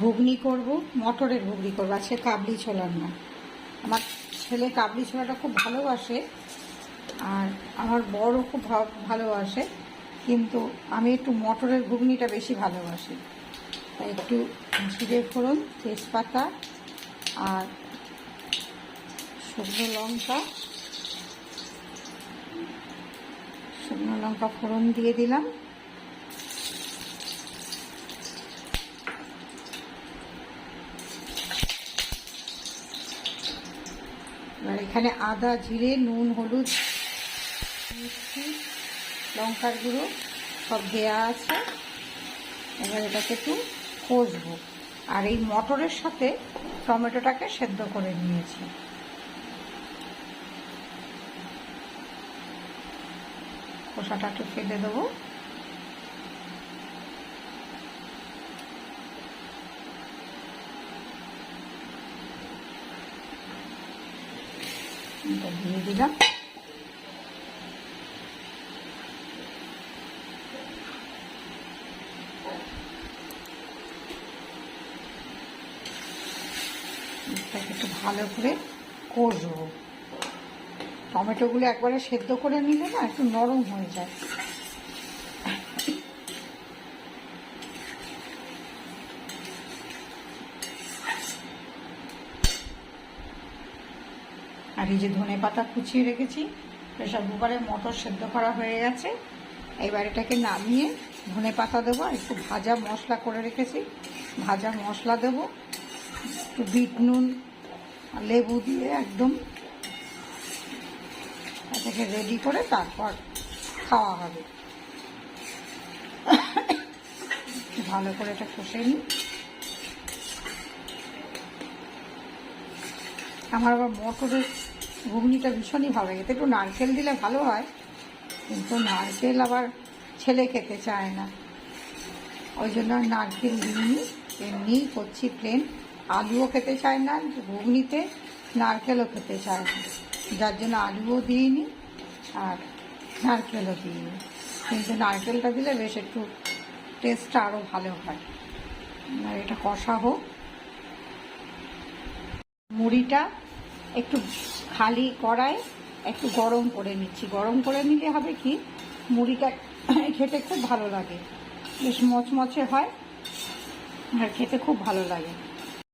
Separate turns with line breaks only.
ঘুগনি করব, মটরের ঘুগনি করবো আজকে, কাবলি ছোলার না। আমার ছেলে কাবলি ছোলাটা খুব ভালোবাসে, আর আমার বড়ও খুব ভালোবাসে, কিন্তু আমি একটু মটরের ঘুগনিটা বেশি ভালোবাসি। তাই একটু জিরে ফোড়ন, তেজপাতা আর শুকনো লঙ্কা ফোড়ন দিয়ে দিলাম। এবার এখানে আদা, জিরে, নুন, হলুদ, মিষ্টি, লঙ্কার গুঁড়ো সব দেওয়া আছে। এবার এটাকে একটু কষবো। আর এই মটরের সাথে টমেটোটাকে সেদ্ধ করে নিয়েছি। খোসাটা একটু ফেলে দেবো। এটা দিয়ে দিলাম। এটাকে একটু ভালো করে কষবো। টমেটোগুলো একবারে সেদ্ধ করে নিলে না একটু নরম হয়ে যায়। আর এই যে ধনেপাতা কুচিয়ে রেখেছি, প্রেসার কুকারে মটর সেদ্ধ করা হয়ে গেছে। এবার এটাকে নামিয়ে ধনেপাতা দেবো, আর একটু ভাজা মশলা করে রেখেছি, ভাজা মশলা দেবো, একটু বিট নুন, লেবু দিয়ে একদম এটাকে রেডি করে তারপর খাওয়া হবে। ভালো করে এটা কষে নিই। আমার আবার মটরের ঘুগনিটা ভীষণই ভালো লাগে, একটু নারকেল দিলে ভালো হয়, কিন্তু নারকেল আবার ছেলে খেতে চায় না, ওই জন্য নারকেল দিইনি, এমনিই করছি প্লেন। আলুও খেতে চায় না ঘুগনিতে, নারকেলও খেতে চায় না, যার জন্য আলুও দিইনি আর নারকেলও দিইনি। কিন্তু নারকেলটা দিলে বেশ একটু টেস্টটা আরও ভালো হয়। আর এটা কষা হোক। মুড়িটা একটু খালি কড়ায় একটু গরম করে নিচ্ছি। গরম করে নিলে হবে কি, মুড়িটা খেতে খুব ভালো লাগে, বেশ মচমচে হয় আর খেতে খুব ভালো লাগে।